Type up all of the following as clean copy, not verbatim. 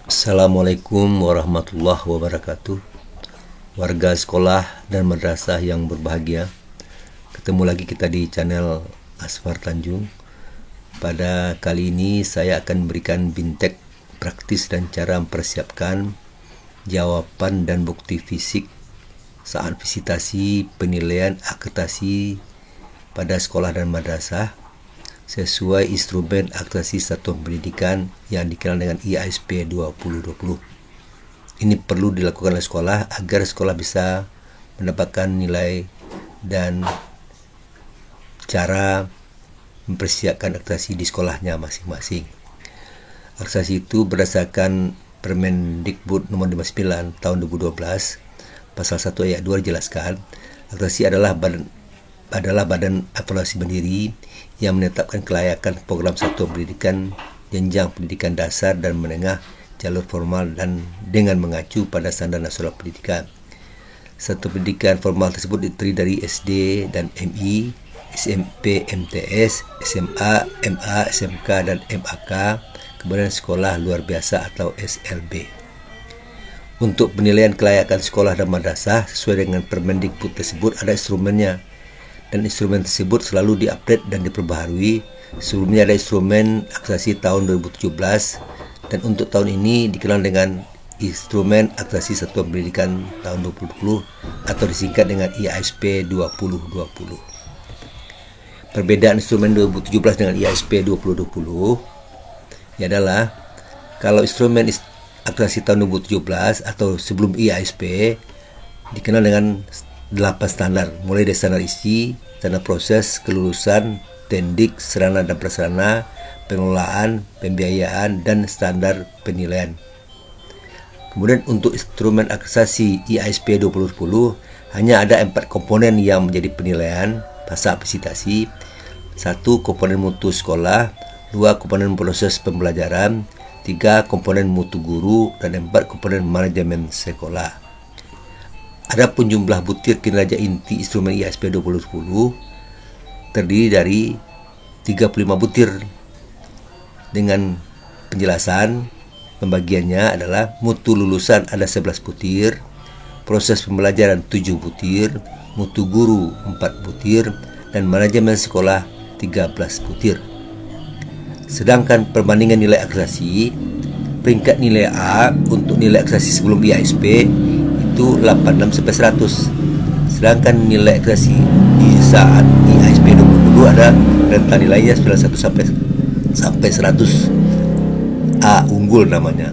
Assalamualaikum warahmatullahi wabarakatuh. Warga sekolah dan madrasah yang berbahagia, ketemu lagi kita di channel Asfar Tanjung. Pada kali ini saya akan memberikan bintek praktis dan cara mempersiapkan jawaban dan bukti fisik saat visitasi penilaian akreditasi pada sekolah dan madrasah sesuai instrumen akreditasi satuan pendidikan yang dikenal dengan IASP 2020. Ini perlu dilakukan oleh sekolah agar sekolah bisa mendapatkan nilai dan cara mempersiapkan akreditasi di sekolahnya masing-masing. Akreditasi itu berdasarkan Permendikbud nomor 59 tahun 2012 pasal 1 ayat 2 dijelaskan, akreditasi adalah badan evaluasi mandiri yang menetapkan kelayakan program satuan pendidikan, jenjang pendidikan dasar dan menengah, jalur formal dan dengan mengacu pada standar nasional pendidikan. Satuan pendidikan formal tersebut terdiri dari SD dan MI, SMP, MTS, SMA, MA, SMK dan MAK, kemudian sekolah luar biasa atau SLB. Untuk penilaian kelayakan sekolah dan madrasah sesuai dengan Permendikbud tersebut ada instrumennya, dan instrumen tersebut selalu diupdate dan diperbaharui. Sebelumnya ada instrumen akreditasi tahun 2017 dan untuk tahun ini dikenal dengan instrumen akreditasi satuan pendidikan tahun 2020 atau disingkat dengan IASP 2020. Perbedaan instrumen 2017 dengan IASP 2020 adalah kalau instrumen akreditasi tahun 2017 atau sebelum IASP dikenal dengan 8 standar, mulai dari standar isi, standar proses, kelulusan, tendik, sarana dan prasarana, pengelolaan, pembiayaan, dan standar penilaian. Kemudian untuk instrumen akreditasi IASP 2010 hanya ada 4 komponen yang menjadi penilaian pasca visitasi. 1. Komponen mutu sekolah, 2. Komponen proses pembelajaran, 3. Komponen mutu guru, dan 4. Komponen manajemen sekolah. Adapun jumlah butir kinerja inti instrumen IASP 2010 terdiri dari 35 butir dengan penjelasan pembagiannya adalah mutu lulusan ada 11 butir, proses pembelajaran 7 butir, mutu guru 4 butir, dan manajemen sekolah 13 butir. Sedangkan perbandingan nilai akreditasi, peringkat nilai A untuk nilai akreditasi sebelum IASP itu 86 sampai 100. Sedangkan nilai akreditasi di saat IASP 2020 ada rentang nilainya 91 sampai 100. A unggul namanya.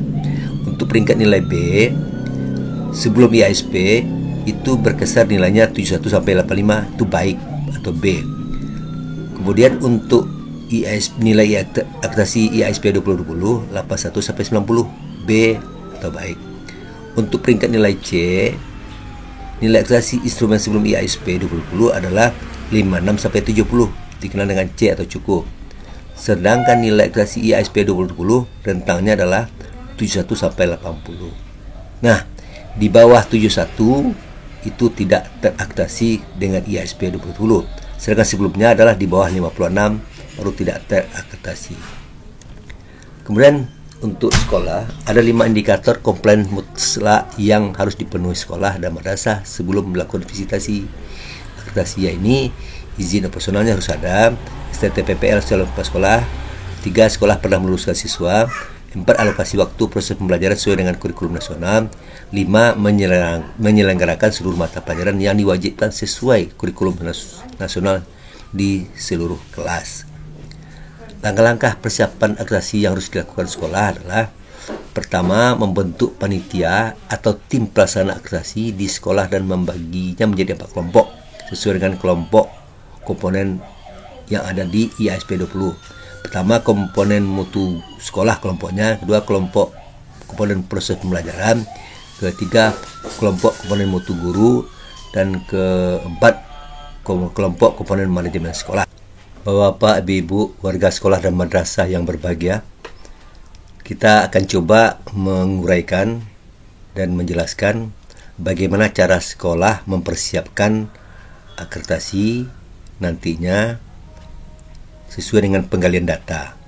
Untuk peringkat nilai B sebelum IASP itu berkisar nilainya 71 sampai 85, itu baik atau B. Kemudian untuk nilai akreditasi IASP 2020 81 sampai 90, B atau baik. Untuk peringkat nilai C, nilai akreditasi instrumen sebelum IASP 2020 adalah 56 sampai 70, dikenal dengan C atau cukup. Sedangkan nilai akreditasi IASP 2020 rentangnya adalah 71 sampai 80. Nah, di bawah 71 itu tidak terakreditasi dengan IASP 2020. Sedangkan sebelumnya adalah di bawah 56 baru tidak terakreditasi. Kemudian untuk sekolah ada 5 indikator komplain mutlak yang harus dipenuhi sekolah dan madrasah sebelum melakukan visitasi akreditasi, yaitu izin operasionalnya harus ada, STT/PPL sekolah, 3. Sekolah pernah meluluskan siswa, 4. Alokasi waktu proses pembelajaran sesuai dengan kurikulum nasional, 5. Menyelenggarakan seluruh mata pelajaran yang diwajibkan sesuai kurikulum nasional di seluruh kelas. Langkah-langkah persiapan akreditasi yang harus dilakukan sekolah adalah: pertama, membentuk panitia atau tim pelaksana akreditasi di sekolah dan membaginya menjadi 4 kelompok sesuai dengan kelompok komponen yang ada di IASP 20. Pertama, komponen mutu sekolah kelompoknya, kedua kelompok komponen proses pembelajaran, ketiga kelompok komponen mutu guru, dan keempat kelompok komponen manajemen sekolah. Bapak, Ibu, warga sekolah dan madrasah yang berbahagia, kita akan coba menguraikan dan menjelaskan bagaimana cara sekolah mempersiapkan akreditasi nantinya sesuai dengan penggalian data.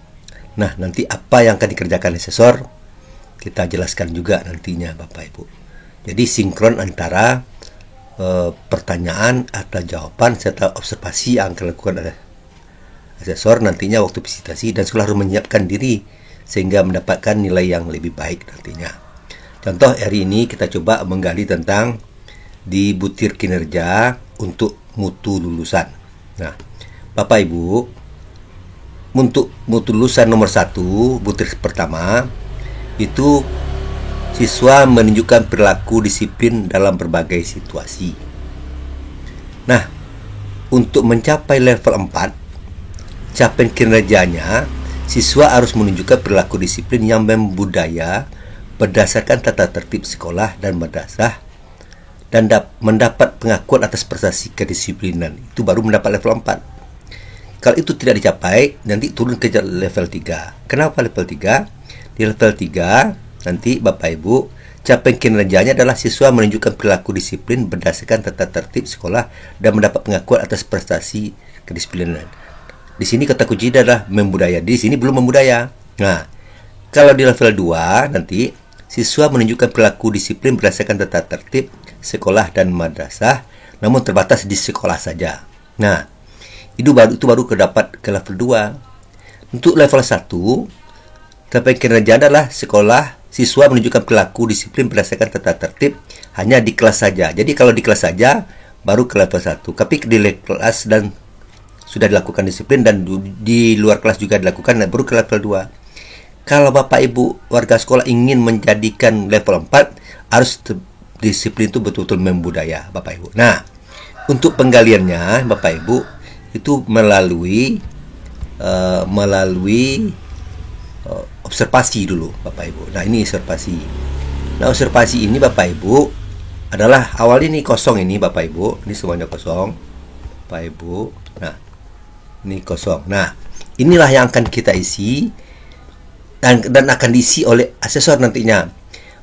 Nah, nanti apa yang akan dikerjakan asesor? kita jelaskan juga nantinya Bapak Ibu. Jadi sinkron antara pertanyaan atau jawaban serta observasi yang akan dilakukan oleh asesor nantinya waktu visitasi, dan sekolah harus menyiapkan diri sehingga mendapatkan nilai yang lebih baik nantinya. Contoh hari ini kita coba menggali tentang di butir kinerja untuk mutu lulusan. Nah, Bapak Ibu, untuk mutu lulusan nomor 1, butir pertama, itu siswa menunjukkan perilaku disiplin dalam berbagai situasi. Nah, untuk mencapai level 4, capaian kinerjanya, siswa harus menunjukkan perilaku disiplin yang membudaya berdasarkan tata tertib sekolah dan madrasah, dan mendapat pengakuan atas prestasi kedisiplinan. Itu baru mendapat level 4. Kalau itu tidak dicapai, nanti turun ke level 3. Kenapa level 3? Di level 3 nanti Bapak Ibu, capaian kinerjanya adalah siswa menunjukkan perilaku disiplin berdasarkan tata tertib sekolah dan mendapat pengakuan atas prestasi kedisiplinan. Di sini kata kunci adalah membudaya. Di sini belum membudaya. Nah, kalau di level 2 nanti siswa menunjukkan perilaku disiplin berdasarkan tata tertib sekolah dan madrasah, namun terbatas di sekolah saja. Nah, itu baru kedapat ke level 2. Untuk level 1, capaian kinerja adalah sekolah siswa menunjukkan perilaku disiplin berdasarkan tata tertib hanya di kelas saja. Jadi kalau di kelas saja baru ke level 1. Tapi di kelas dan sudah dilakukan disiplin dan di luar kelas juga dilakukan, baru ke level 2. Kalau Bapak Ibu warga sekolah ingin menjadikan level 4, harus disiplin itu betul-betul membudaya Bapak Ibu. Nah, untuk penggaliannya Bapak Ibu itu melalui observasi dulu Bapak Ibu. Nah, ini observasi. Nah, observasi ini Bapak Ibu adalah awal ini kosong ini Bapak Ibu. Ini semuanya kosong Bapak Ibu. Nah, ini kosong. Nah, inilah yang akan kita isi dan akan diisi oleh asesor nantinya.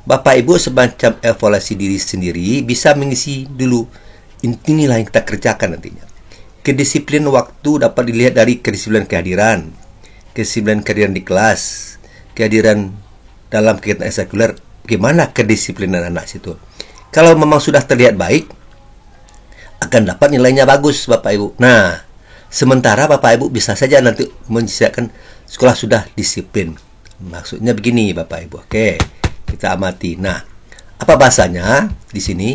Bapak Ibu semacam evaluasi diri sendiri, bisa mengisi dulu. Inilah yang kita kerjakan nantinya. Kedisiplinan waktu dapat dilihat dari kedisiplinan kehadiran di kelas, kehadiran dalam kegiatan ekstrakurikuler. Bagaimana kedisiplinan anak situ? Kalau memang sudah terlihat baik, akan dapat nilainya bagus Bapak Ibu. Nah, sementara Bapak Ibu bisa saja nanti menyiapkan sekolah sudah disiplin. Maksudnya begini Bapak Ibu. Oke, kita amati. Nah, apa bahasanya di sini?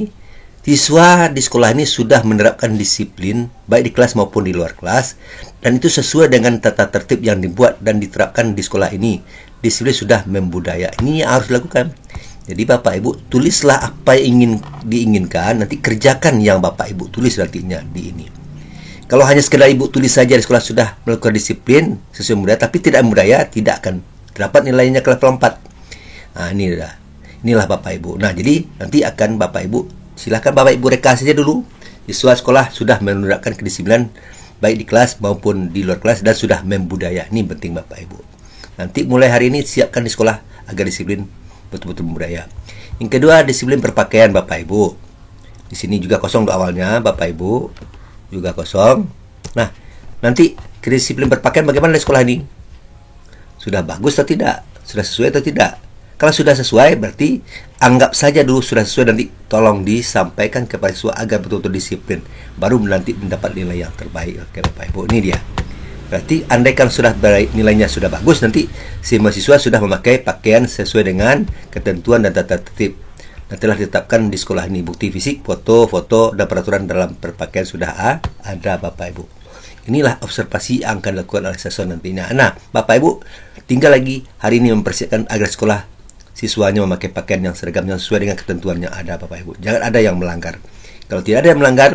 Siswa di sekolah ini sudah menerapkan disiplin baik di kelas maupun di luar kelas, dan itu sesuai dengan tata tertib yang dibuat dan diterapkan di sekolah ini. Disiplin sudah membudaya. Ini yang harus dilakukan. Jadi Bapak Ibu tulislah apa yang ingin diinginkan, nanti kerjakan yang Bapak Ibu tulis nantinya di ini. Kalau hanya sekedar Ibu tulis saja di sekolah sudah melakukan disiplin sesuai budaya tapi tidak budaya, tidak akan terdapat nilainya ke level 4. Nah, inilah Bapak Ibu. Nah, jadi nanti akan Bapak Ibu silakan Bapak Ibu reka saja dulu. Siswa sekolah sudah menerapkan kedisiplinan baik di kelas maupun di luar kelas dan sudah membudaya. Ini penting Bapak Ibu. Nanti mulai hari ini siapkan di sekolah agar disiplin betul-betul membudaya. Yang kedua, disiplin berpakaian Bapak Ibu. Di sini juga kosong awalnya Bapak Ibu. Juga kosong. Nah, nanti kedisiplin berpakaian bagaimana di sekolah ini? Sudah bagus atau tidak? Sudah sesuai atau tidak? Kalau sudah sesuai, berarti anggap saja dulu sudah sesuai, nanti tolong disampaikan kepada siswa agar betul-betul disiplin. Baru nanti mendapat nilai yang terbaik. Oke Bapak Ibu, ini dia. Berarti andaikan sudah baik, nilainya sudah bagus, nanti si mahasiswa sudah memakai pakaian sesuai dengan ketentuan dan tata tertib. Dan telah ditetapkan di sekolah ini. Bukti fisik, foto, dan peraturan dalam berpakaian sudah ada Bapak Ibu. Inilah observasi yang akan dilakukan oleh asesor nantinya. Nah, Bapak Ibu tinggal lagi hari ini mempersiapkan agar sekolah siswanya memakai pakaian yang seragam yang sesuai dengan ketentuan yang ada Bapak Ibu. Jangan ada yang melanggar. Kalau tidak ada yang melanggar,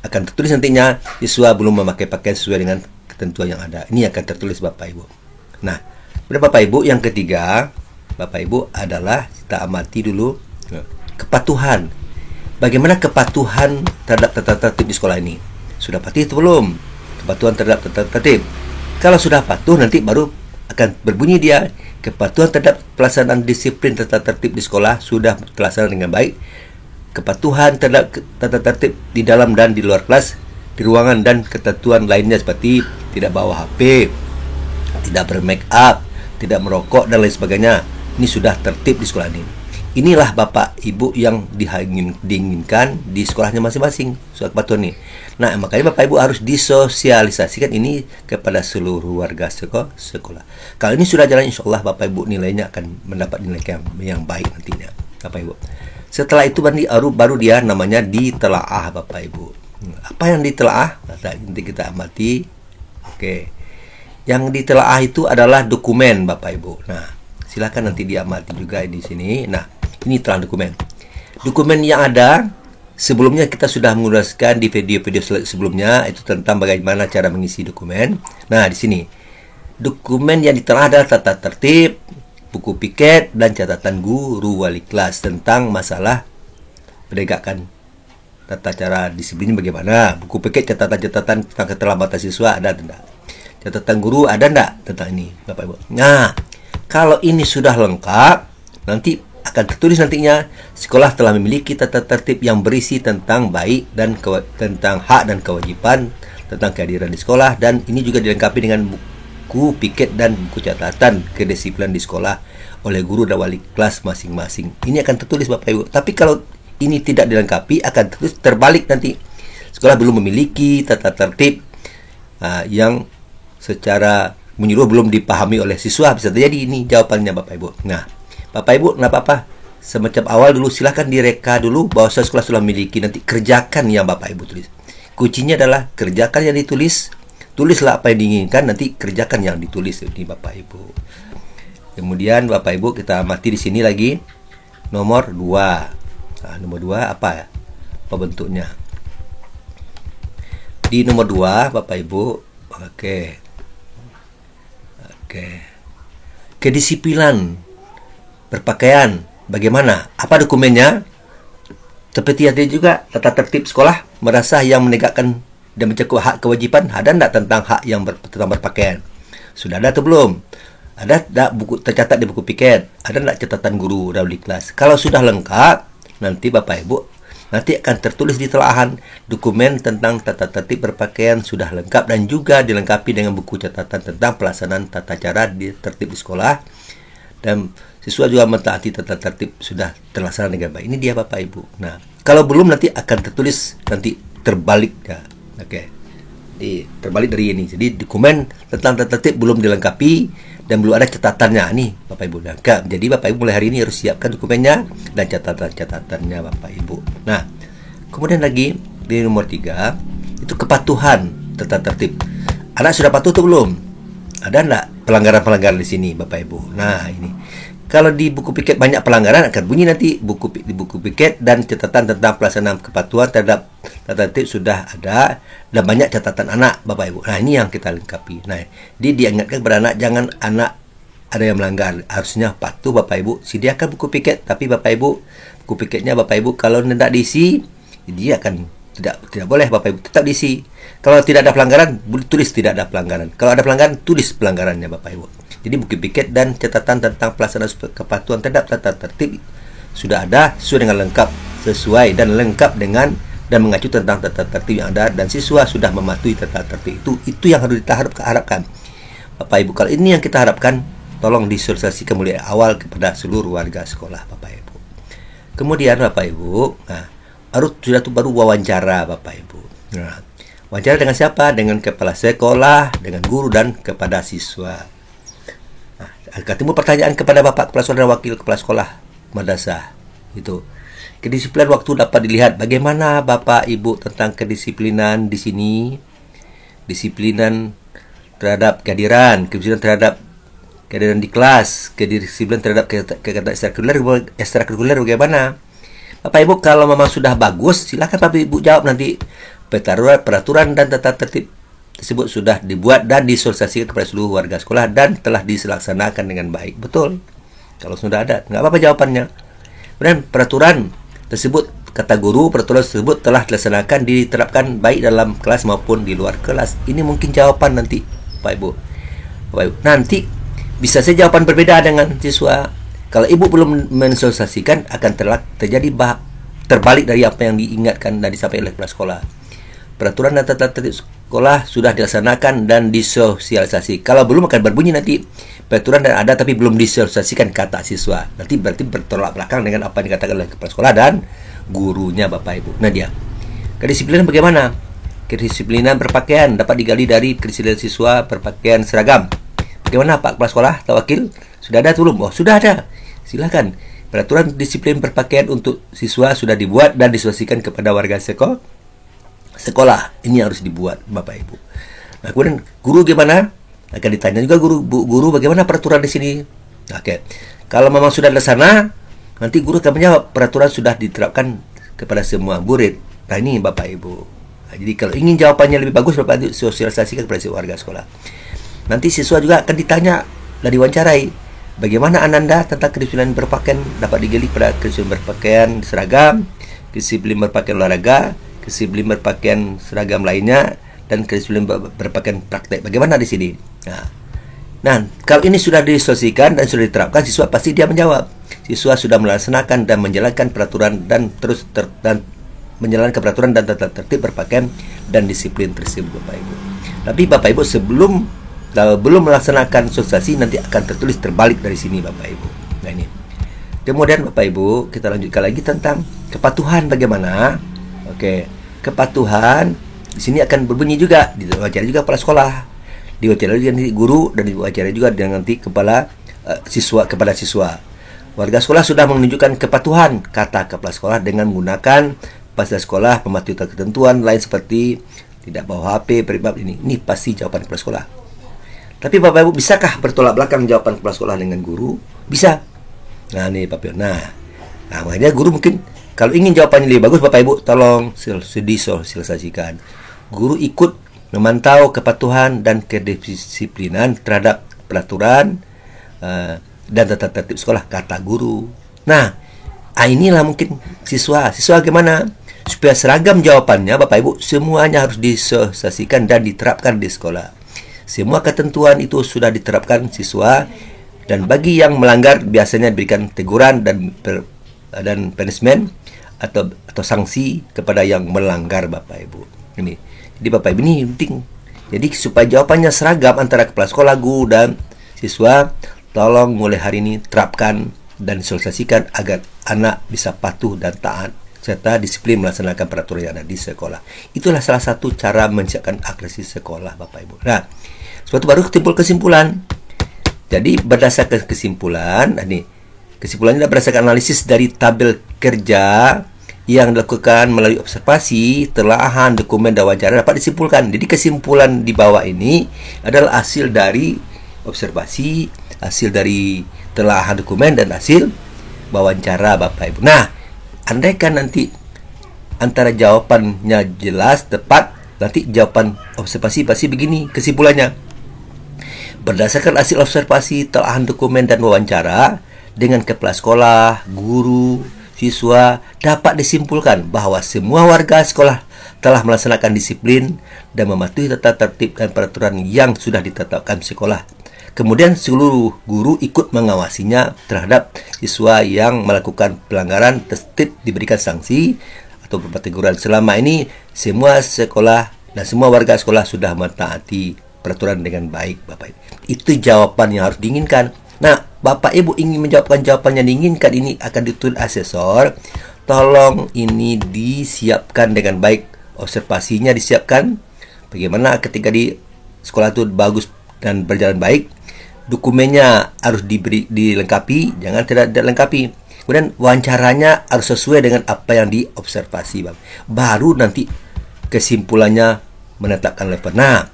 akan tertulis nantinya siswa belum memakai pakaian sesuai dengan ketentuan yang ada. Ini akan tertulis Bapak Ibu. Nah, Bapak Ibu yang ketiga, Bapak Ibu adalah kita amati dulu kepatuhan. Bagaimana kepatuhan terhadap tata tertib di sekolah ini? Sudah patuh atau belum? Kepatuhan terhadap tata tertib. Kalau sudah patuh, nanti baru akan berbunyi dia. Kepatuhan terhadap pelaksanaan disiplin tata tertib di sekolah sudah terlaksana dengan baik. Kepatuhan terhadap tata tertib di dalam dan di luar kelas, di ruangan dan ketentuan lainnya seperti tidak bawa HP, tidak bermake up, tidak merokok dan lain sebagainya. ini sudah tertib di sekolah ini. Inilah Bapak Ibu yang diinginkan di sekolahnya masing-masing, soal kepatuhan ini. Nah, makanya Bapak Ibu harus disosialisasikan ini kepada seluruh warga sekolah. Kalau ini sudah jalan, insya Allah Bapak Ibu nilainya akan mendapat nilai yang baik nantinya, Bapak Ibu. Setelah itu baru dia namanya ditelaah, Bapak Ibu. Apa yang ditelaah? Nanti kita amati. Oke. Yang ditelaah itu adalah dokumen, Bapak Ibu. Nah, silakan nanti diamati juga di sini. Nah, ini telah dokumen. Dokumen yang ada sebelumnya kita sudah menguruskan di video-video sebelumnya, itu tentang bagaimana cara mengisi dokumen. Nah, di sini dokumen yang ditelaah adalah tata tertib, buku piket, dan catatan guru wali kelas tentang masalah penegakan tata cara disiplinnya bagaimana. Buku piket catatan-catatan tentang keterlambatan siswa ada tidak? Catatan guru ada tidak tentang ini, Bapak Ibu? Nah, kalau ini sudah lengkap, nanti akan tertulis nantinya sekolah telah memiliki tata tertib yang berisi tentang baik dan tentang hak dan kewajiban tentang kehadiran di sekolah, dan ini juga dilengkapi dengan buku piket dan buku catatan kedisiplinan di sekolah oleh guru dan wali kelas masing-masing. Ini akan tertulis, Bapak Ibu. Tapi kalau ini tidak dilengkapi, akan tertulis terbalik nanti. Sekolah belum memiliki tata tertib yang secara menyeluruh belum dipahami oleh siswa. Bisa terjadi ini jawabannya, Bapak Ibu. Nah, Bapak Ibu, nggak apa-apa. Semacam awal dulu, silahkan direka dulu bahwa sekolah sudah memiliki. Nanti kerjakan yang Bapak Ibu tulis. Kuncinya adalah kerjakan yang ditulis. Tulislah apa yang diinginkan, nanti kerjakan yang ditulis ini, Bapak Ibu. Kemudian Bapak Ibu kita amati di sini lagi nomor 2. Nah, nomor 2 apa ya? Apa bentuknya? Di nomor 2, Bapak Ibu, oke. Kedisiplinan berpakaian bagaimana? Apa dokumennya? Seperti ada juga tata tertib sekolah merasa yang menegakkan dan mencakup hak kewajiban. Ada tidak tentang hak yang tentang berpakaian? Sudah ada atau belum? Ada tidak buku tercatat di buku piket? Ada tidak catatan guru dan wali kelas? Kalau sudah lengkap, nanti Bapak Ibu nanti akan tertulis di telahan dokumen tentang tata tertib berpakaian sudah lengkap dan juga dilengkapi dengan buku catatan tentang pelaksanaan tata cara tertib di sekolah, dan siswa juga mentaati tata tertib sudah terlaksana dengan baik. Ini dia, Bapak Ibu. Nah, kalau belum nanti akan tertulis nanti terbalik ya. Oke. Terbalik dari ini. Jadi dokumen tentang tata tertib belum dilengkapi dan belum ada catatannya nih, Bapak Ibu. Nah, jadi Bapak Ibu mulai hari ini harus siapkan dokumennya dan catatan-catatannya, Bapak Ibu. Nah, kemudian lagi di nomor 3 itu kepatuhan tata tertib. Anak sudah patuh atau belum? Ada enggak pelanggaran-pelanggaran di sini, Bapak Ibu? Nah, ini. Kalau di buku piket banyak pelanggaran, akan bunyi nanti di buku piket dan catatan tentang pelaksanaan kepatuhan terhadap tata tertib sudah ada dan banyak catatan anak, Bapak Ibu. Nah, ini yang kita lengkapi. Nah, diingatkan kepada anak, jangan anak ada yang melanggar. Harusnya patuh, Bapak Ibu. Sediakan buku piket, tapi Bapak Ibu buku piketnya Bapak Ibu kalau tidak diisi, dia akan tidak boleh, Bapak Ibu tetap diisi. Kalau tidak ada pelanggaran, tulis tidak ada pelanggaran. Kalau ada pelanggaran, tulis pelanggarannya, Bapak Ibu. Jadi buku piket dan catatan tentang pelaksanaan kepatuhan terhadap tata tertib sudah ada sesuai dengan lengkap, sesuai dan lengkap dengan dan mengacu tentang tata tertib yang ada, dan siswa sudah mematuhi tata tertib itu yang harus kita harapkan, Bapak Ibu. Kalau ini yang kita harapkan, tolong disosialisasikan mulai awal kepada seluruh warga sekolah, Bapak Ibu. Kemudian Bapak Ibu, nah baru wawancara, Bapak Ibu. Nah, wawancara dengan siapa? Dengan kepala sekolah, dengan guru, dan kepada siswa. Nah, akan timbul pertanyaan kepada Bapak Kepala Sekolah dan Wakil Kepala Sekolah Madrasah. Itu. Kedisiplinan waktu dapat dilihat bagaimana Bapak Ibu tentang kedisiplinan di sini. Disiplinan terhadap kehadiran, kedisiplinan terhadap kehadiran di kelas, kedisiplinan terhadap kegiatan ekstrakurikuler bagaimana? Bapak Ibu kalau memang sudah bagus, silakan Bapak Ibu jawab nanti. Peraturan dan tata tertib tersebut sudah dibuat dan disosialisasikan kepada seluruh warga sekolah dan telah dilaksanakan dengan baik. Betul. Kalau sudah ada, nggak apa-apa jawabannya. Kemudian peraturan tersebut, kata guru, peraturan tersebut telah dilaksanakan, diterapkan baik dalam kelas maupun di luar kelas. Ini mungkin jawaban nanti, Bapak Ibu. Bapak Ibu. Nanti bisa saja jawaban berbeda dengan siswa. Kalau ibu belum mensosialisasikan, akan terjadi terbalik dari apa yang diingatkan dan disampaikan oleh kepala sekolah. Peraturan dan tata tertib sekolah sudah dilaksanakan dan disosialisasi. Kalau belum akan berbunyi nanti peraturan dan ada tapi belum disosialisasikan kata siswa. Nanti berarti bertolak belakang dengan apa yang dikatakan oleh kepala sekolah dan gurunya, Bapak Ibu. Nah, dia kedisiplinan bagaimana? Kedisiplinan berpakaian dapat digali dari kedisiplinan siswa berpakaian seragam. Bagaimana Pak Kepala Sekolah atau Wakil? Sudah ada belum? Oh, sudah ada. Silakan. Peraturan disiplin berpakaian untuk siswa sudah dibuat dan disosialisasikan kepada warga sekolah. Ini harus dibuat, Bapak Ibu. Nah, kemudian guru gimana? Akan ditanya juga guru bagaimana peraturan di sini? Oke. Kalau memang sudah di sana, nanti guru akan menjawab peraturan sudah diterapkan kepada semua murid. Nah, ini Bapak Ibu. Nah, jadi kalau ingin jawabannya lebih bagus, Bapak Ibu sosialisasikan kepada warga sekolah. Nanti siswa juga akan ditanya dan diwawancarai. Bagaimana Ananda tentang kedisiplinan berpakaian dapat digali pada kedisiplinan berpakaian seragam, disiplin berpakaian olahraga, disiplin berpakaian seragam lainnya, dan kedisiplinan berpakaian praktek. Bagaimana di sini? Nah, kalau ini sudah disosialisasikan dan sudah diterapkan, siswa pasti dia menjawab. Siswa sudah melaksanakan dan menjalankan peraturan dan menjalankan peraturan dan tata tertib berpakaian dan disiplin tersebut, Bapak Ibu. Tapi Bapak Ibu belum melaksanakan sosialisasi nanti akan tertulis terbalik dari sini, Bapak Ibu. Nah, ini. Kemudian Bapak Ibu, kita lanjutkan lagi tentang kepatuhan bagaimana. Oke, kepatuhan di sini akan berbunyi juga, diwawancarai juga kepala sekolah, diwawancarai juga nanti guru, dan diwawancarai juga dengan nanti kepada siswa. Warga sekolah sudah menunjukkan kepatuhan kata kepala sekolah dengan menggunakan fasilitas sekolah, mematuhi ketentuan lain seperti tidak bawa HP, ini pasti jawaban kepala sekolah. Tapi Bapak Ibu, bisakah bertolak belakang jawaban kepala sekolah dengan guru? Bisa. Nah, ini Bapak Ibu. Nah, makanya guru mungkin kalau ingin jawabannya lebih bagus, Bapak Ibu tolong disosialisasikan. Guru ikut memantau kepatuhan dan kedisiplinan terhadap peraturan dan tata tertib sekolah, kata guru. Nah, inilah mungkin siswa gimana? Supaya seragam jawabannya, Bapak Ibu, semuanya harus disosialisasikan dan diterapkan di sekolah. Semua ketentuan itu sudah diterapkan siswa, dan bagi yang melanggar biasanya diberikan teguran dan punishment atau sanksi kepada yang melanggar, Bapak Ibu. Ini. Jadi Bapak Ibu, ini penting. Jadi supaya jawabannya seragam antara kepala sekolah, guru dan siswa, tolong mulai hari ini terapkan dan sosialisasikan agar anak bisa patuh dan taat serta disiplin melaksanakan peraturan yang ada di sekolah. Itulah salah satu cara mensiapkan agresi sekolah, Bapak Ibu. Nah, suatu baru kesimpulan. Jadi berdasarkan kesimpulan, kesimpulannya berdasarkan analisis dari tabel kerja yang dilakukan melalui observasi, telaahan, dokumen, dan wawancara dapat disimpulkan. Jadi kesimpulan di bawah ini adalah hasil dari observasi, hasil dari telaahan dokumen, dan hasil wawancara, Bapak Ibu. Nah, andaikan nanti antara jawabannya jelas, tepat, nanti jawaban observasi pasti begini kesimpulannya. Berdasarkan hasil observasi, telaahan dokumen, dan wawancara dengan kepala sekolah, guru, siswa, dapat disimpulkan bahwa semua warga sekolah telah melaksanakan disiplin dan mematuhi tata tertib dan peraturan yang sudah ditetapkan sekolah. Kemudian seluruh guru ikut mengawasinya terhadap siswa yang melakukan pelanggaran, tertib diberikan sanksi atau berupa teguran. Selama ini semua sekolah dan semua warga sekolah sudah mentaati peraturan dengan baik, Bapak Ibu. Itu jawaban yang harus diinginkan. Nah, Bapak Ibu ingin menjawabkan jawaban yang diinginkan, ini akan ditulis asesor. Tolong ini disiapkan dengan baik, observasinya disiapkan. Bagaimana ketika di sekolah itu bagus dan berjalan baik. Dokumennya harus dilengkapi, jangan tidak dilengkapi. Kemudian wawancaranya harus sesuai dengan apa yang diobservasi, Bang. Baru nanti kesimpulannya menetapkan level. Nah,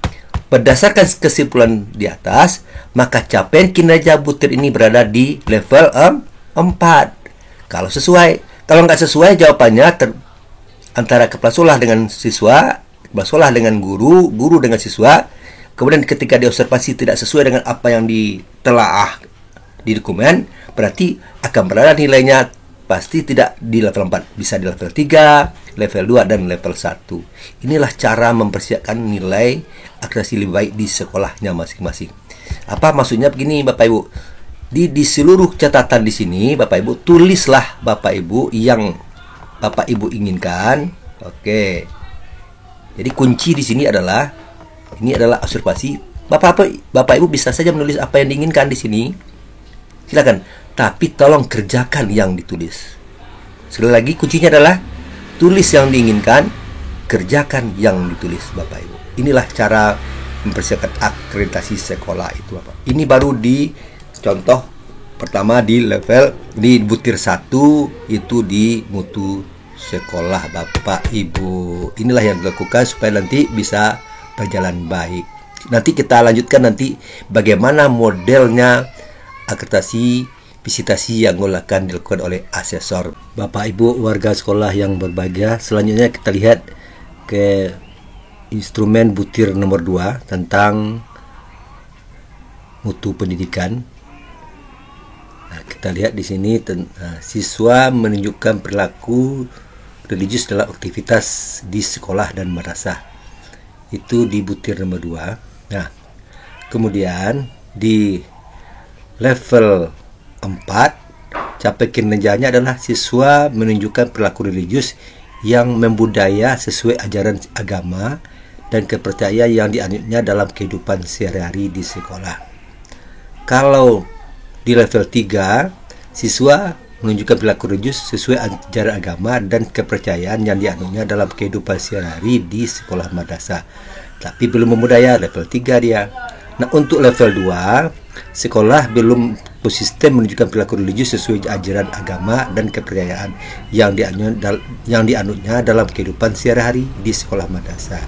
berdasarkan kesimpulan di atas, maka capaian kinerja butir ini berada di level 4. Kalau nggak sesuai jawabannya antara kepala sekolah dengan siswa, kepala sekolah dengan guru, guru dengan siswa. Kemudian ketika diobservasi tidak sesuai dengan apa yang ditelaah di dokumen, berarti akan berada nilainya pasti tidak di level 4, bisa di level 3, level 2, dan level 1. Inilah cara mempersiapkan nilai akreditasi lebih baik di sekolahnya masing-masing. Apa maksudnya begini, Bapak Ibu? Di seluruh catatan di sini, Bapak Ibu, tulislah Bapak Ibu yang Bapak Ibu inginkan. Oke. Jadi kunci di sini adalah observasi. Bapak Ibu bisa saja menulis apa yang diinginkan di sini. Silakan. Tapi tolong kerjakan yang ditulis. Sekali lagi kuncinya adalah tulis yang diinginkan, kerjakan yang ditulis, Bapak Ibu. Inilah cara mempersiapkan akreditasi sekolah itu, Bapak. Ini baru di contoh pertama di level di butir 1 itu di mutu sekolah, Bapak Ibu. Inilah yang dilakukan supaya nanti bisa berjalan baik. Nanti kita lanjutkan nanti bagaimana modelnya akreditasi visitasi yang akan dilakukan oleh asesor. Bapak Ibu warga sekolah yang berbahagia, selanjutnya kita lihat ke instrumen butir nomor 2 tentang mutu pendidikan. Nah, kita lihat di sini siswa menunjukkan perilaku religius dalam aktivitas di sekolah dan madrasah. Itu di butir nomor 2. Nah, kemudian di level 4 capai kinerjanya adalah siswa menunjukkan perilaku religius yang membudaya sesuai ajaran agama dan kepercayaan yang dianutnya dalam kehidupan sehari-hari di sekolah. Kalau di level 3 siswa menunjukkan perilaku religius sesuai ajaran agama dan kepercayaan yang dianutnya dalam kehidupan sehari-hari di sekolah madrasah. Tapi belum membudaya, level 3 dia. Nah, untuk level 2 sekolah belum bersistem menunjukkan perilaku religius sesuai ajaran agama dan kepercayaan yang dianutnya dalam kehidupan sehari-hari di sekolah madrasah.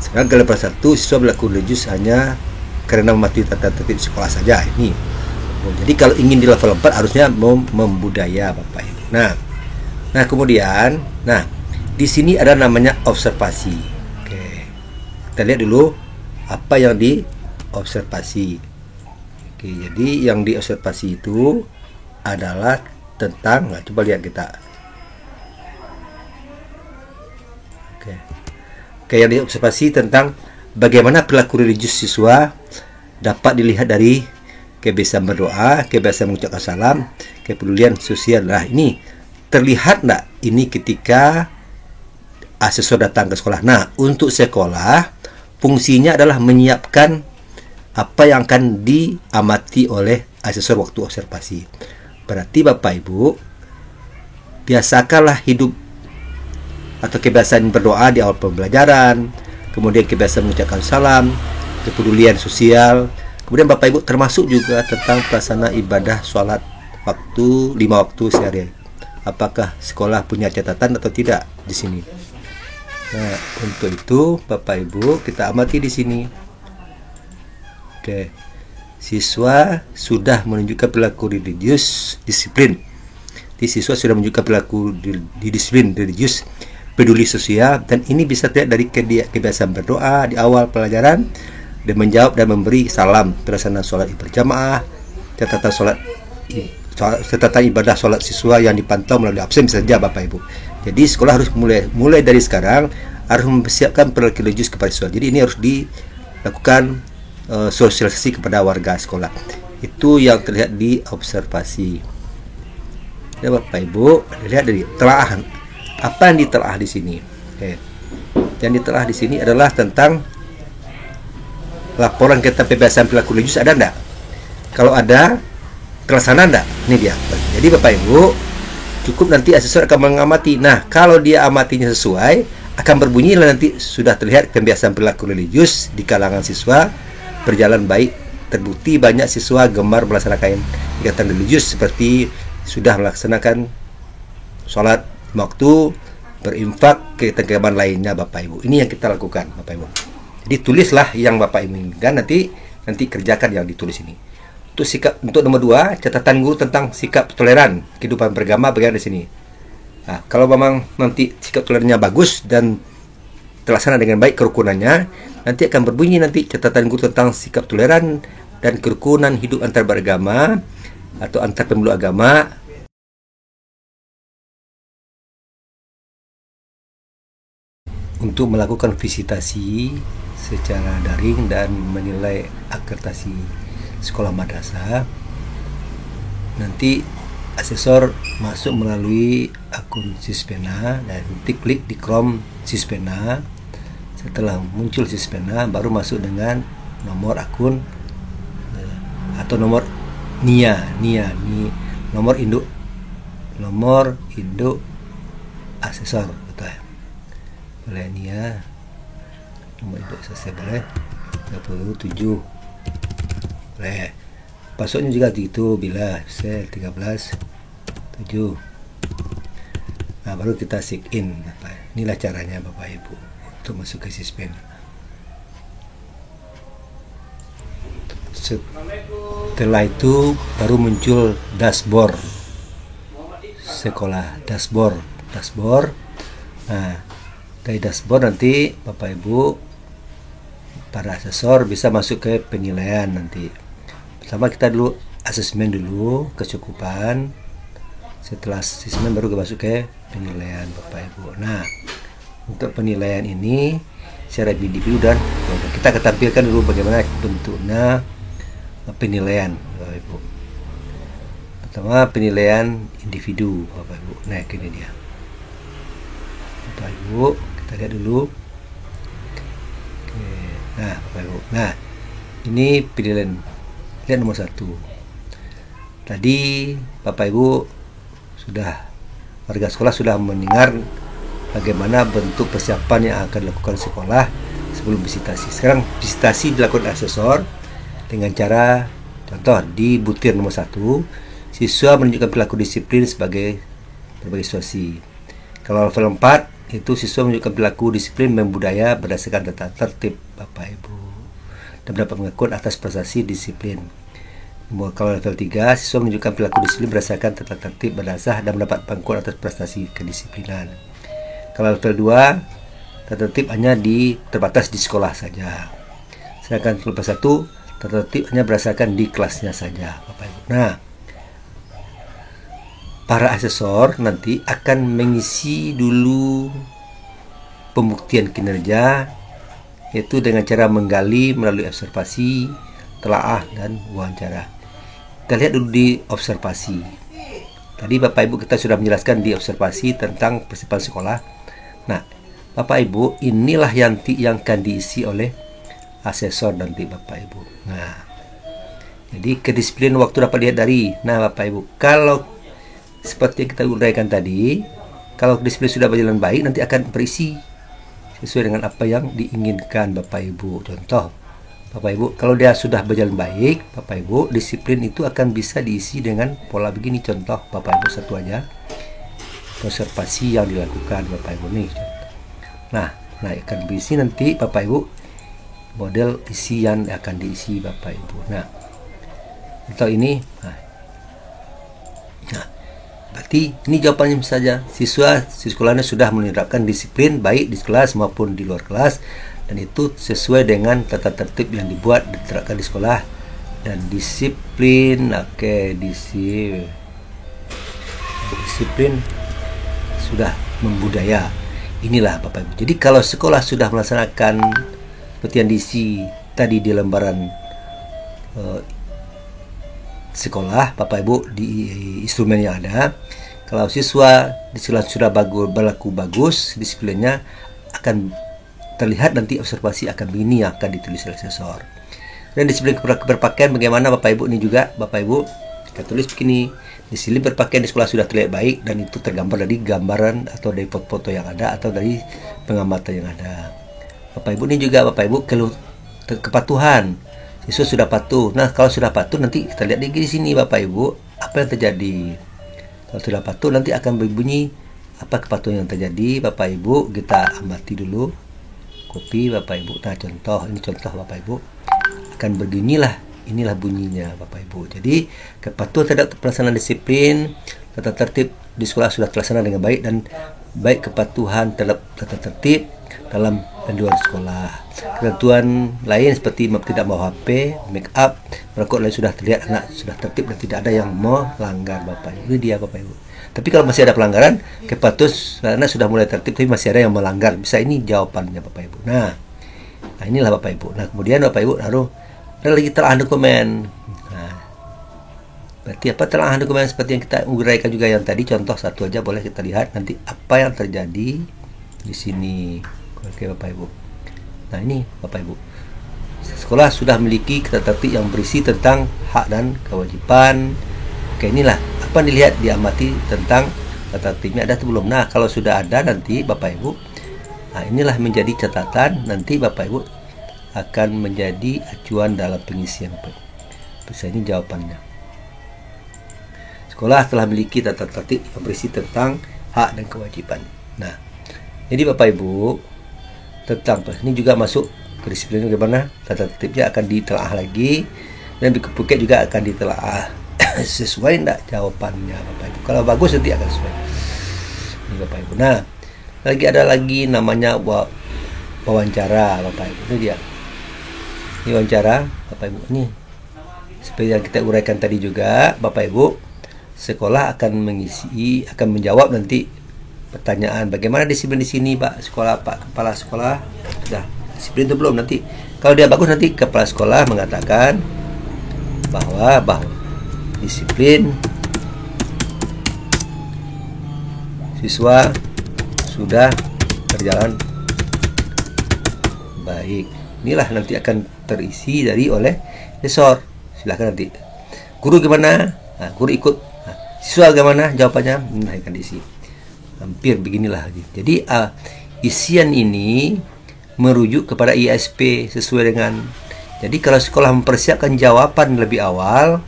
Sekarang ke level 1 siswa berlaku religius hanya karena mematuhi tata tertib sekolah saja ini. Jadi kalau ingin di level 4 harusnya membudaya, Bapak Ibu. Nah kemudian, di sini ada namanya observasi. Oke. Kita lihat dulu apa yang diobservasi. Oke, jadi yang diobservasi itu adalah tentang, coba lihat kita. Oke, yang diobservasi tentang bagaimana perilaku religius siswa dapat dilihat dari kebiasaan berdoa, kebiasaan mengucapkan salam, kepedulian sosial. Nah, ini terlihat enggak ini ketika asesor datang ke sekolah. Nah, untuk sekolah fungsinya adalah menyiapkan apa yang akan diamati oleh asesor waktu observasi. Berarti Bapak Ibu biasakanlah hidup atau kebiasaan berdoa di awal pembelajaran, kemudian kebiasaan mengucapkan salam, kepedulian sosial. Kemudian Bapak Ibu termasuk juga tentang pelaksanaan ibadah sholat 5 waktu sehari. Apakah sekolah punya catatan atau tidak di sini? Nah, untuk itu Bapak Ibu kita amati di sini. Oke. Siswa sudah menunjukkan perilaku religius disiplin. Siswa sudah menunjukkan perilaku disiplin religius, peduli sosial, dan ini bisa terlihat dari kebiasaan berdoa di awal pelajaran, dan menjawab dan memberi salam, pelaksanaan sholat berjamaah, catatan ibadah sholat siswa yang dipantau melalui absen saja, Bapak Ibu. Jadi sekolah harus mulai dari sekarang harus mempersiapkan perilaku religius kepada siswa. Jadi ini harus dilakukan sosialisasi kepada warga sekolah. Itu yang terlihat di observasi. Ya, Bapak Ibu, dilihat dari telaahan. Apa yang ditelaah di sini? Oke. Yang ditelaah di sini adalah tentang laporan tentang kebiasaan perilaku religius ada enggak? Kalau ada, terlaksana enggak? Ini dia. Jadi Bapak Ibu, cukup nanti asesor akan mengamati. Nah, kalau dia amatinya sesuai, akan berbunyi nanti sudah terlihat kebiasaan perilaku religius di kalangan siswa berjalan baik. Terbukti banyak siswa gemar melaksanakan kegiatan religius seperti sudah melaksanakan sholat waktu, berinfak, kegiatan lainnya, Bapak Ibu. Ini yang kita lakukan, Bapak Ibu. Jadi tulislah yang Bapak inginkan, nanti kerjakan yang ditulis ini. Untuk nomor 2, catatan guru tentang sikap toleran kehidupan beragama bagian di sini. Nah, kalau memang nanti sikap tolerannya bagus dan terlaksana dengan baik kerukunannya, nanti akan berbunyi nanti catatan guru tentang sikap toleran dan kerukunan hidup antar beragama atau antar pemeluk agama. Untuk melakukan visitasi secara daring dan menilai akreditasi sekolah madrasah, nanti asesor masuk melalui akun Sispena dan klik di Chrome Sispena. Setelah muncul Sispena, baru masuk dengan nomor akun atau nomor nomor induk asesor gitu ya. Boleh NIA, nomor induk asesor boleh 37 boleh. Passwordnya juga gitu, bila sel 13 7. Nah, baru kita sign in. Inilah caranya Bapak Ibu untuk masuk ke Sispen. Setelah itu baru muncul dashboard sekolah, dashboard. Nah, dari dashboard nanti Bapak Ibu para asesor bisa masuk ke penilaian nanti. Pertama kita dulu asesmen dulu kecukupan. Setelah asesmen baru kita masuk ke penilaian Bapak Ibu. Nah, untuk penilaian ini secara individu dan kita akan tampilkan dulu bagaimana bentuknya penilaian Bapak Ibu. Pertama penilaian individu Bapak Ibu. Nah, ini dia Bapak Ibu, kita lihat dulu. Oke. Nah Bapak Ibu, nah ini penilaian, lihat nomor 1. Tadi Bapak Ibu warga sekolah sudah mendengar bagaimana bentuk persiapan yang akan dilakukan sekolah sebelum visitasi. Sekarang visitasi dilakukan asesor dengan cara, contoh di butir nomor 1, siswa menunjukkan perilaku disiplin sebagai berbagai situasi. Kalau level 4 itu siswa menunjukkan perilaku disiplin membudaya berdasarkan tata tertib Bapak Ibu dan mendapat pengakuan atas prestasi disiplin. Kalau level 3, siswa menunjukkan perilaku disiplin berdasarkan tata tertib berdasar dan mendapat pengakuan atas prestasi kedisiplinan. Kalau level 2, tata tertib hanya terbatas di sekolah saja. Sedangkan level 1, tata tertib hanya berdasarkan di kelasnya saja, Bapak Ibu. Nah, para asesor nanti akan mengisi dulu pembuktian kinerja, yaitu dengan cara menggali melalui observasi, telaah, dan wawancara. Kita lihat dulu di observasi. Tadi Bapak Ibu kita sudah menjelaskan di observasi tentang persiapan sekolah. Nah, Bapak Ibu, inilah yang akan diisi oleh asesor nanti Bapak Ibu. Nah, jadi kedisiplinan waktu dapat dilihat dari, nah Bapak Ibu, kalau seperti yang kita uraikan tadi, kalau disiplin sudah berjalan baik, nanti akan berisi sesuai dengan apa yang diinginkan Bapak Ibu. Contoh, Bapak Ibu, kalau dia sudah berjalan baik, Bapak Ibu, disiplin itu akan bisa diisi dengan pola begini. Contoh, Bapak Ibu, satu aja, observasi yang dilakukan Bapak Ibu nih. Nah, akan berisi nanti Bapak Ibu model isi yang akan diisi Bapak Ibu. Nah, atau ini, berarti ini jawabannya saja. Siswa sekolahnya sudah menerapkan disiplin baik di kelas maupun di luar kelas, dan itu sesuai dengan tata tertib yang dibuat diterapkan di sekolah. Dan disiplin, disiplin sudah membudaya. Inilah Bapak Ibu. Jadi kalau sekolah sudah melaksanakan seperti yang diisi tadi di lembaran sekolah Bapak Ibu di instrumen yang ada, kalau siswa di sekolah sudah berlaku bagus disiplinnya, akan terlihat nanti observasi akan begini yang akan ditulis oleh asesor. Dan disiplin berpakaian bagaimana Bapak Ibu, ini juga Bapak Ibu kita tulis begini, disiplin berpakaian di sekolah sudah terlihat baik, dan itu tergambar dari gambaran atau dari foto-foto yang ada atau dari pengamatan yang ada. Bapak Ibu, ini juga Bapak Ibu kepatuhan, siswa sudah patuh. Nah, kalau sudah patuh nanti kita lihat di sini Bapak Ibu apa yang terjadi. Kalau sudah patuh nanti akan berbunyi apa kepatuhan yang terjadi. Bapak Ibu kita amati dulu, copy Bapak Ibu. Nah, ini contoh Bapak Ibu akan beginilah, inilah bunyinya Bapak Ibu. Jadi kepatuhan terhadap pelaksanaan disiplin, tata tertib di sekolah sudah terlaksana dengan baik, dan baik kepatuhan terhadap tata tertib dalam dan luar sekolah. Ketentuan lain seperti tidak mau HP, make up, merokok lain sudah terlihat, anak sudah tertib dan tidak ada yang melanggar Bapak Ibu. Ini dia Bapak Ibu. Tapi kalau masih ada pelanggaran, kepatuhan anak sudah mulai tertib tapi masih ada yang melanggar, bisa ini jawabannya Bapak Ibu. Nah inilah Bapak Ibu. Nah, kemudian Bapak Ibu ada lagi telaah dokumen. Nah, berarti apa telaah dokumen seperti yang kita uraikan juga yang tadi, contoh satu aja boleh kita lihat nanti apa yang terjadi di sini. Oke Bapak Ibu. Nah, ini Bapak Ibu. sekolah sudah memiliki tata tertib yang berisi tentang hak dan kewajiban. Oke, inilah apa dilihat, diamati tentang tata tertibnya ada atau belum. Nah, kalau sudah ada nanti Bapak Ibu, nah inilah menjadi catatan, nanti Bapak Ibu akan menjadi acuan dalam pengisian. Bisa ini jawabannya. Sekolah telah memiliki tata tertib yang berisi tentang hak dan kewajiban. Nah, jadi Bapak Ibu, tentang ini juga masuk ke disiplin bagaimana tata tertibnya akan ditelaah lagi, dan Buket juga akan ditelaah sesuai enggak jawabannya Bapak Ibu. Kalau bagus nanti akan sesuai ini Bapak Ibu. Nah, ada lagi namanya wawancara Bapak Ibu. Ini dia, ini wawancara Bapak Ibu. Ini seperti yang kita uraikan tadi juga Bapak Ibu, sekolah akan menjawab nanti pertanyaan bagaimana disiplin di sini Pak sekolah, Pak kepala sekolah sudah disiplin itu belum. Nanti kalau dia bagus, nanti kepala sekolah mengatakan bahwa disiplin siswa sudah berjalan baik. Inilah nanti akan terisi oleh sensor. Silahkan nanti guru gimana, nah, guru ikut, nah, siswa gimana jawabannya, nah akan diisi. Hampir beginilah. Jadi isian ini merujuk kepada ISP sesuai dengan. Jadi kalau sekolah mempersiapkan jawaban lebih awal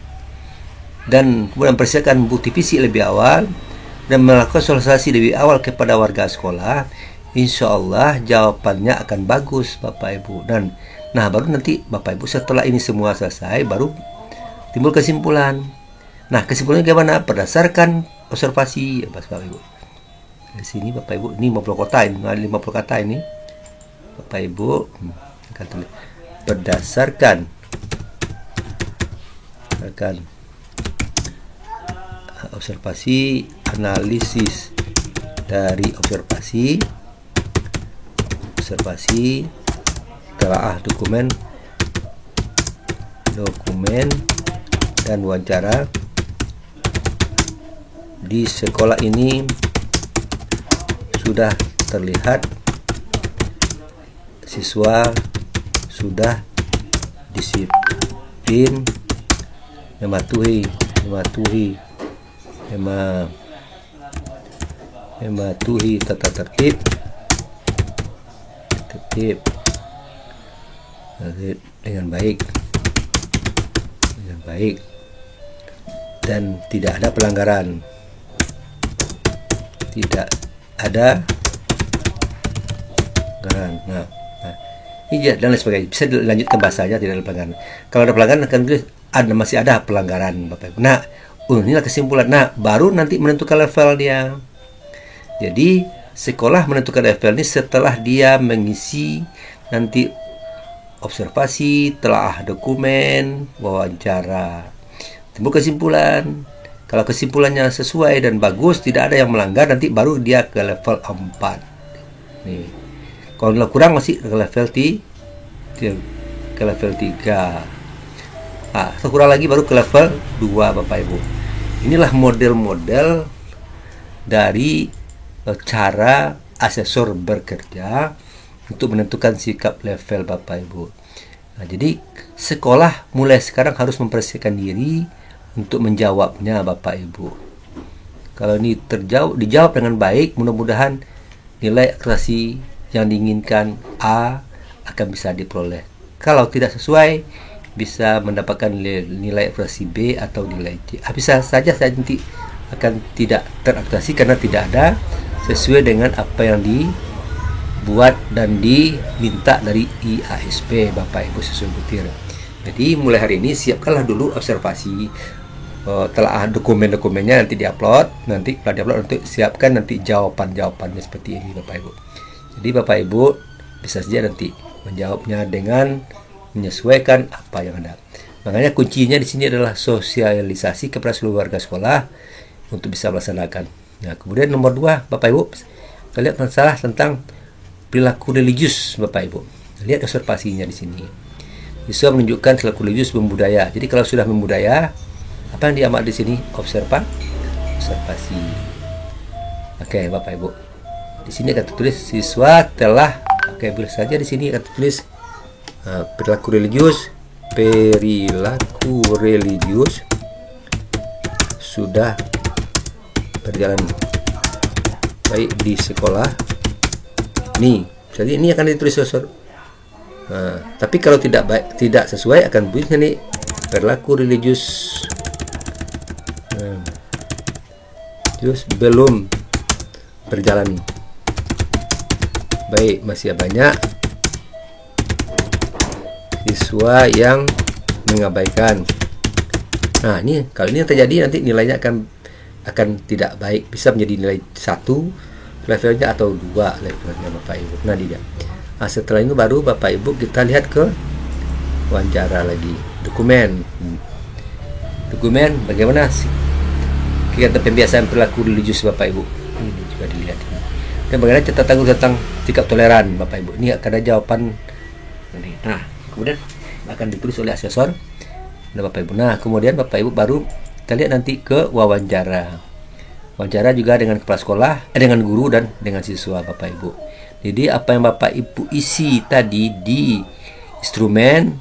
dan kemudian mempersiapkan bukti fisik lebih awal dan melakukan sosialisasi lebih awal kepada warga sekolah, insya Allah jawabannya akan bagus Bapak Ibu. Dan nah baru nanti Bapak Ibu setelah ini semua selesai baru timbul kesimpulan. Nah, kesimpulannya bagaimana? Berdasarkan observasi Bapak Ibu. Di sini Bapak Ibu, ini 50 kata ini, 50 kata ini Bapak Ibu, berdasarkan observasi, analisis dari observasi, telaah dokumen dan wawancara di sekolah ini sudah terlihat siswa sudah disiplin, mematuhi tata tertib dengan baik dan tidak ada pelanggaran. Nah, ini dan lain sebagainya. Bisa dilanjutkan bahasanya, tidak ada pelanggaran. Kalau ada pelanggaran akan tulis masih ada pelanggaran Bapak Ibu. Nah, inilah kesimpulan. Nah, baru nanti menentukan level dia. Jadi sekolah menentukan level ini setelah dia mengisi nanti observasi, telaah dokumen, wawancara. Timbul kesimpulan. Kalau kesimpulannya sesuai dan bagus, tidak ada yang melanggar, nanti baru dia ke level 4. Nih. Kalau kurang masih ke level 3. Nah, kurang lagi baru ke level 2 Bapak Ibu. Inilah model-model dari cara asesor bekerja untuk menentukan sikap level Bapak Ibu. Nah, jadi sekolah mulai sekarang harus mempersiapkan diri untuk menjawabnya Bapak Ibu. Kalau ini dijawab dengan baik, mudah-mudahan nilai akurasi yang diinginkan A akan bisa diperoleh. Kalau tidak sesuai, bisa mendapatkan nilai akurasi B atau nilai C. Bisa saja nanti akan tidak terakurasi karena tidak ada sesuai dengan apa yang dibuat dan diminta dari IASP Bapak Ibu sesuai butir. Jadi mulai hari ini siapkanlah dulu observasi, telah dokumen-dokumennya nanti diupload, nanti setelah diupload nanti siapkan nanti jawabannya seperti ini Bapak Ibu. Jadi Bapak Ibu bisa saja nanti menjawabnya dengan menyesuaikan apa yang ada. Makanya kuncinya di sini adalah sosialisasi kepada seluruh warga sekolah untuk bisa melaksanakan. Nah, kemudian nomor 2 Bapak Ibu, kita lihat masalah tentang perilaku religius Bapak Ibu. Lihat observasinya di sini. Bisa menunjukkan perilaku religius membudaya. Jadi kalau sudah membudaya, apa yang diamat di sini? Observasi. Oke, Bapak Ibu. Di sini akan tertulis siswa telah, boleh saja di sini akan tertulis Perilaku religius sudah berjalan baik di sekolah. Nih, jadi ini akan ditulis asesor. Tapi kalau tidak sesuai akan bunyinya nih perilaku religius belum berjalan baik, masih banyak siswa yang mengabaikan. Nah, ini kalau ini yang terjadi nanti nilainya akan tidak baik, bisa menjadi nilai 1 levelnya atau 2 levelnya Bapak Ibu. Nah, setelah itu baru Bapak Ibu kita lihat ke wawancara lagi. Dokumen bagaimana sih kegiatan pembiasaan perilaku religius Bapak Ibu. Ini juga dilihat. Dan bagaimana catatan tentang sikap toleran Bapak Ibu. Ini akan ada jawaban. Nah, kemudian akan ditulis oleh asesor. Nah, Bapak Ibu. Nah, kemudian Bapak Ibu baru kita lihat nanti ke wawancara. Wawancara juga dengan kepala sekolah, dengan guru dan dengan siswa Bapak Ibu. Jadi apa yang Bapak Ibu isi tadi di instrumen,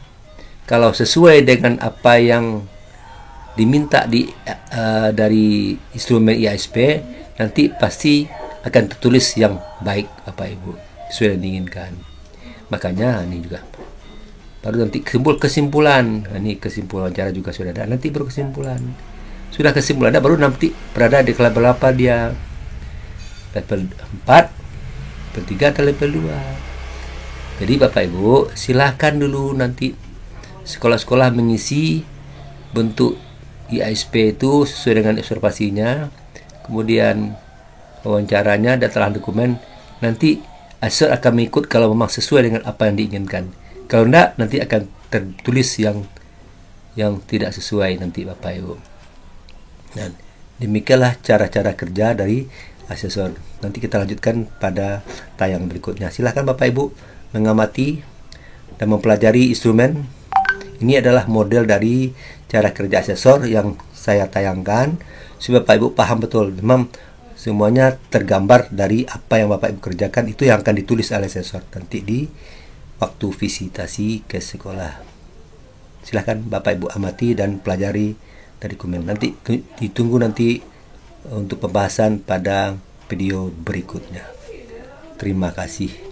kalau sesuai dengan apa yang diminta dari instrumen IASP, nanti pasti akan tertulis yang baik Bapak Ibu, sesuai yang diinginkan. Makanya ini juga baru nanti kesimpulan. Ini kesimpulan wawancara juga sudah ada. Nanti baru kesimpulan. Sudah kesimpulan ada, baru nanti berada di level berapa dia, level 4, level 3 atau level 2. Jadi Bapak Ibu silahkan dulu nanti sekolah-sekolah mengisi bentuk IASP itu sesuai dengan observasinya, kemudian wawancaranya, data dokumen. Nanti asesor akan mengikut kalau memang sesuai dengan apa yang diinginkan. Kalau enggak, nanti akan tertulis yang tidak sesuai nanti Bapak Ibu. Dan demikianlah cara-cara kerja dari asesor. Nanti kita lanjutkan pada tayang berikutnya. Silahkan Bapak Ibu mengamati dan mempelajari instrumen. Ini adalah model dari cara kerja asesor yang saya tayangkan supaya Bapak Ibu paham betul. Memang semuanya tergambar dari apa yang Bapak Ibu kerjakan, itu yang akan ditulis oleh asesor nanti di waktu visitasi ke sekolah. Silahkan Bapak Ibu amati dan pelajari dari dokumen. Nanti ditunggu nanti untuk pembahasan pada video berikutnya. Terima kasih.